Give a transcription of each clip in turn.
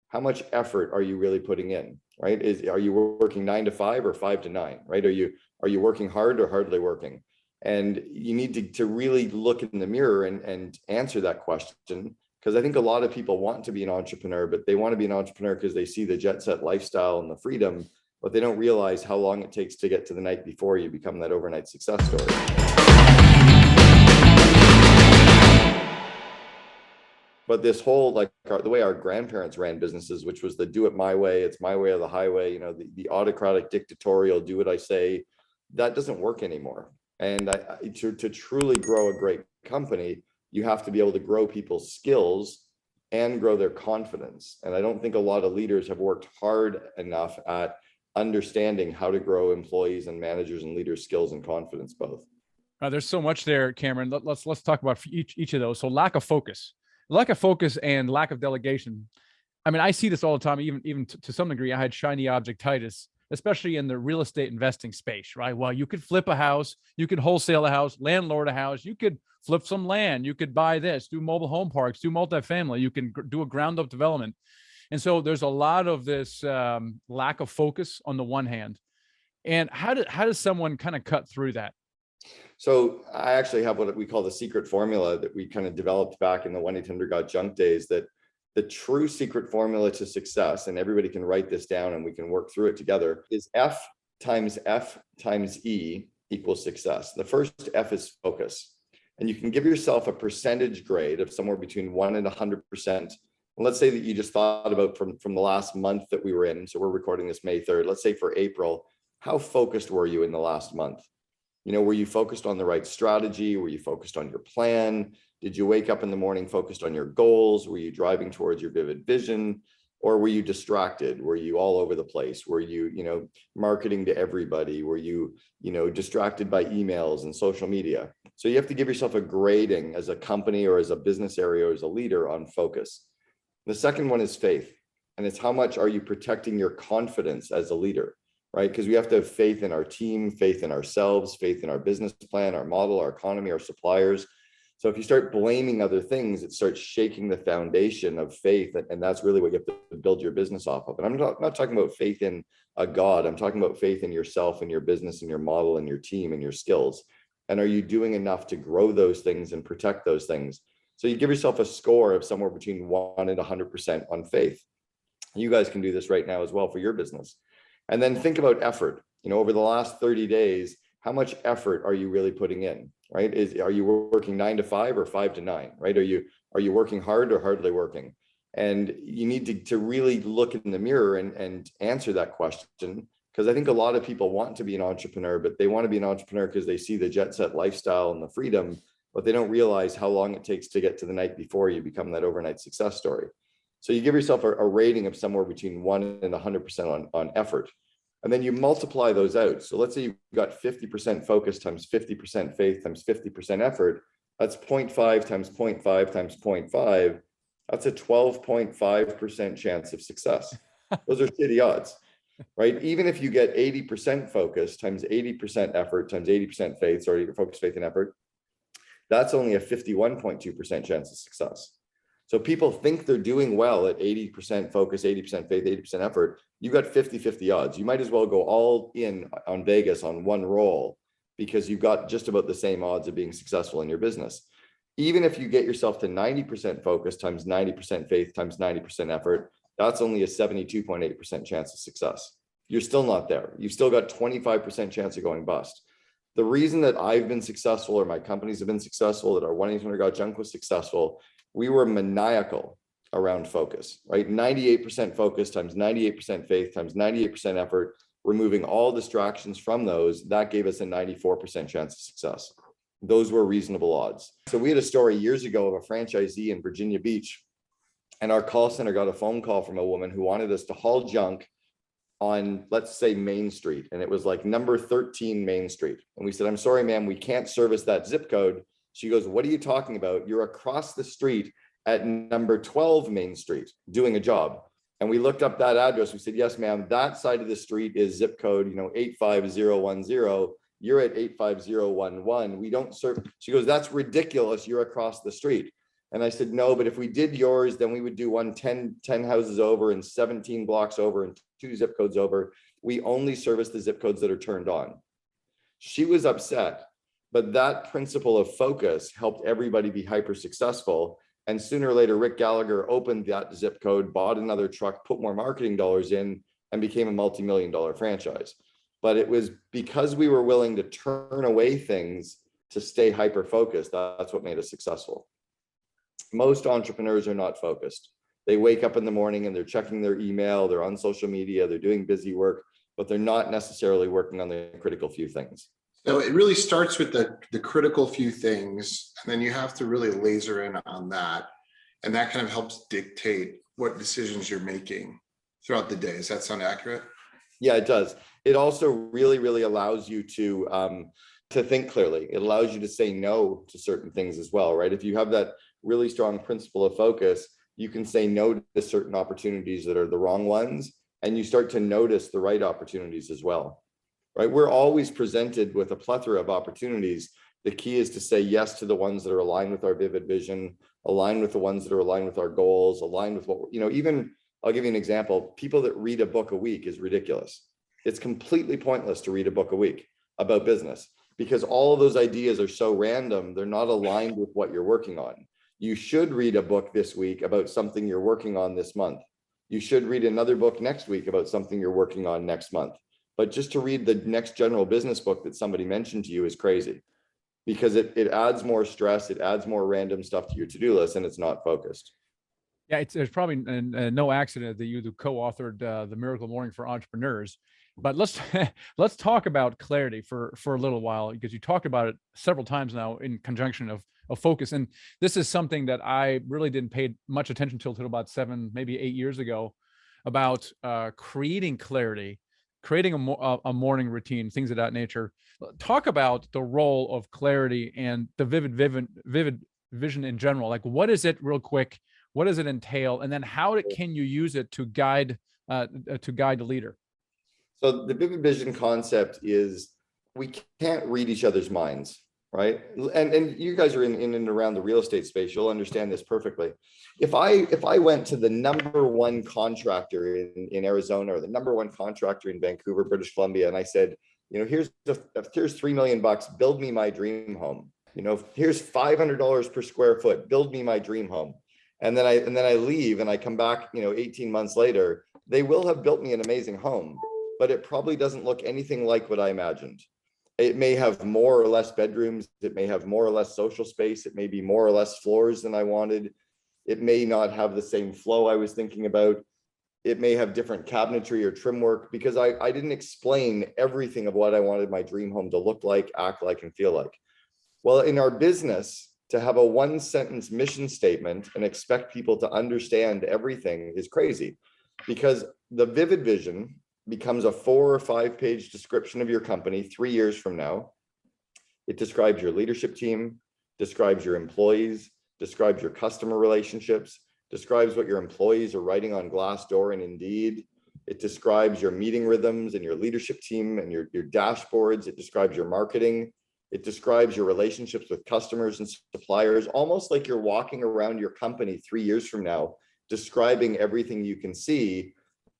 how much effort are you really putting in, right? Are you working 9 to 5 or 5 to 9, right? Are you working hard or hardly working? And you need to really look in the mirror and answer that question, because I think a lot of people want to be an entrepreneur, but they want to be an entrepreneur because they see the jet set lifestyle and the freedom, but they don't realize how long it takes to get to the night before you become that overnight success story. But this whole, like the way our grandparents ran businesses, which was the do it my way, it's my way or the highway, the autocratic, dictatorial, do what I say, that doesn't work anymore. And to truly grow a great company, you have to be able to grow people's skills and grow their confidence. And I don't think a lot of leaders have worked hard enough at understanding how to grow employees and managers and leaders' skills and confidence both. There's so much there, Cameron. Let's talk about each of those. So lack of focus and lack of delegation. I mean, I see this all the time, even to some degree. I had shiny objectitis, especially in the real estate investing space, right? Well, you could flip a house, you could wholesale a house, landlord a house, you could flip some land, you could buy this, do mobile home parks, do multifamily, you can do a ground up development. And so there's a lot of this lack of focus on the one hand. And how does someone kind of cut through that? So I actually have what we call the secret formula that we kind of developed back in the 1-800-GOT-JUNK days, that the true secret formula to success, and everybody can write this down and we can work through it together, is F times E equals success. The first F is focus. And you can give yourself a percentage grade of somewhere between 1 and 100%. And let's say that you just thought about from the last month that we were in. So we're recording this May 3rd. Let's say for April, how focused were you in the last month? Were you focused on the right strategy? Were you focused on your plan? Did you wake up in the morning focused on your goals? Were you driving towards your vivid vision? Or were you distracted? Were you all over the place? Were you, marketing to everybody? Were you, distracted by emails and social media? So you have to give yourself a grading as a company or as a business area or as a leader on focus. The second one is faith. And it's how much are you protecting your confidence as a leader? Right? Because we have to have faith in our team, faith in ourselves, faith in our business plan, our model, our economy, our suppliers. So if you start blaming other things, it starts shaking the foundation of faith. And that's really what you have to build your business off of. And I'm not talking about faith in a God. I'm talking about faith in yourself and your business and your model and your team and your skills. And are you doing enough to grow those things and protect those things? So you give yourself a score of somewhere between 1 and 100% on faith. You guys can do this right now as well for your business. And then think about effort. Over the last 30 days, how much effort are you really putting in, right? Are you working 9 to 5 or 5 to 9, right? Are you working hard or hardly working? And you need to really look in the mirror and answer that question, because I think a lot of people want to be an entrepreneur, but they want to be an entrepreneur because they see the jet set lifestyle and the freedom, but they don't realize how long it takes to get to the night before you become that overnight success story. So you give yourself a rating of somewhere between 1 and 100% on effort. And then you multiply those out. So let's say you've got 50% focus times 50% faith times 50% effort. That's 0.5 times 0.5 times 0.5. That's a 12.5% chance of success. Those are shitty odds, right? Even if you get 80% focus times 80% effort times 80% faith, sorry, focus, faith, and effort, that's only a 51.2% chance of success. So people think they're doing well at 80% focus, 80% faith, 80% effort. You got 50-50 odds. You might as well go all in on Vegas on one roll, because you've got just about the same odds of being successful in your business. Even if you get yourself to 90% focus times 90% faith times 90% effort, that's only a 72.8% chance of success. You're still not there. You've still got 25% chance of going bust. The reason that I've been successful, or my companies have been successful, that our 1-800-GOT-JUNK was successful, we were maniacal around focus, right? 98% focus times 98% faith times 98% effort, removing all distractions from those, that gave us a 94% chance of success. Those were reasonable odds. So we had a story years ago of a franchisee in Virginia Beach, and our call center got a phone call from a woman who wanted us to haul junk on, let's say, Main Street. And it was like number 13 Main Street. And we said, I'm sorry, ma'am, we can't service that zip code. She goes, what are you talking about? You're across the street at number 12 Main Street doing a job. And we looked up that address. We said, yes, ma'am, that side of the street is zip code, 85010. You're at 85011. We don't serve. She goes, that's ridiculous. You're across the street. And I said, no, but if we did yours, then we would do one 10 houses over and 17 blocks over and 2 zip codes over. We only service the zip codes that are turned on. She was upset, but that principle of focus helped everybody be hyper successful. And sooner or later, Rick Gallagher opened that zip code, bought another truck, put more marketing dollars in, and became a multi-million-dollar franchise. But it was because we were willing to turn away things to stay hyper focused. That's what made us successful. Most entrepreneurs are not focused. They wake up in the morning and they're checking their email, they're on social media, they're doing busy work, but they're not necessarily working on the critical few things. So it really starts with the critical few things, and then you have to really laser in on that. And that kind of helps dictate what decisions you're making throughout the day. Does that sound accurate? Yeah, it does. It also really, really allows you to think clearly. It allows you to say no to certain things as well, right? If you have that really strong principle of focus, you can say no to certain opportunities that are the wrong ones, and you start to notice the right opportunities as well, right? We're always presented with a plethora of opportunities. The key is to say yes to the ones that are aligned with our vivid vision, aligned with the ones that are aligned with our goals, aligned with what, even, I'll give you an example. People that read a book a week is ridiculous. It's completely pointless to read a book a week about business because all of those ideas are so random. They're not aligned with what you're working on. You should read a book this week about something you're working on this month. You should read another book next week about something you're working on next month. But just to read the next general business book that somebody mentioned to you is crazy because it adds more stress. It adds more random stuff to your to-do list and it's not focused. Yeah, there's probably no accident that you co-authored The Miracle Morning for Entrepreneurs. But let's talk about clarity for a little while, because you talked about it several times now in conjunction of focus. And this is something that I really didn't pay much attention to until about 7, maybe 8 years ago, about creating clarity, creating a morning routine, things of that nature. Talk about the role of clarity and the vivid vision in general. Like, what is it, real quick? What does it entail? And then how can you use it to guide the leader? So the vivid vision concept is we can't read each other's minds, right? And you guys are in and around the real estate space. You'll understand this perfectly. If I went to the #1 contractor in Arizona or the #1 contractor in Vancouver, British Columbia, and I said, here's $3 million, build me my dream home. Here's $500 per square foot, build me my dream home. And then I leave and I come back, 18 months later, they will have built me an amazing home, but it probably doesn't look anything like what I imagined. It may have more or less bedrooms. It may have more or less social space. It may be more or less floors than I wanted. It may not have the same flow I was thinking about. It may have different cabinetry or trim work because I didn't explain everything of what I wanted my dream home to look like, act like, and feel like. Well, in our business, to have a 1-sentence mission statement and expect people to understand everything is crazy, because the vivid vision becomes a 4 or 5 page description of your company 3 years from now. It describes your leadership team, describes your employees, describes your customer relationships, describes what your employees are writing on Glassdoor and Indeed. It describes your meeting rhythms and your leadership team and your dashboards. It describes your marketing. It describes your relationships with customers and suppliers, almost like you're walking around your company 3 years from now, describing everything you can see.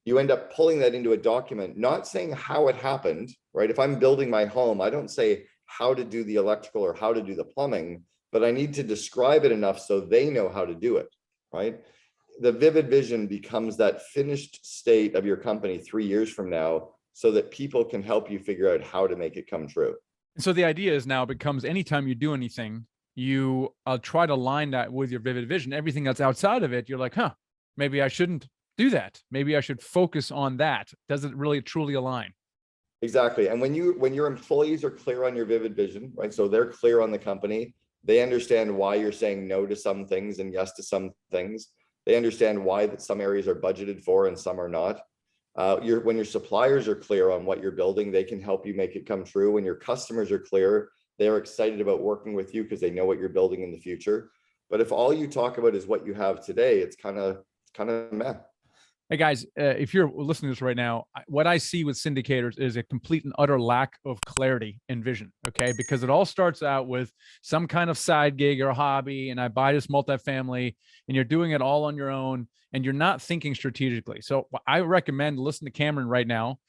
You end up pulling that into a document, not saying how it happened, right? If I'm building my home, I don't say how to do the electrical or how to do the plumbing, but I need to describe it enough so they know how to do it, right? The vivid vision becomes that finished state of your company 3 years from now so that people can help you figure out how to make it come true. And so the idea is now becomes anytime you do anything, you try to align that with your vivid vision. Everything that's outside of it, you're like, maybe I shouldn't do that. Maybe I should focus on that. Does it really truly align? Exactly. And when your employees are clear on your vivid vision, right? So they're clear on the company, they understand why you're saying no to some things and yes to some things. They understand why that some areas are budgeted for and some are not. When your suppliers are clear on what you're building, they can help you make it come true. When your customers are clear, they're excited about working with you because they know what you're building in the future. But if all you talk about is what you have today, it's kind of meh. Hey guys, if you're listening to this right now, what I see with syndicators is a complete and utter lack of clarity and vision. Okay, because it all starts out with some kind of side gig or hobby, and I buy this multifamily, and you're doing it all on your own, and you're not thinking strategically. So I recommend listen to Cameron right now.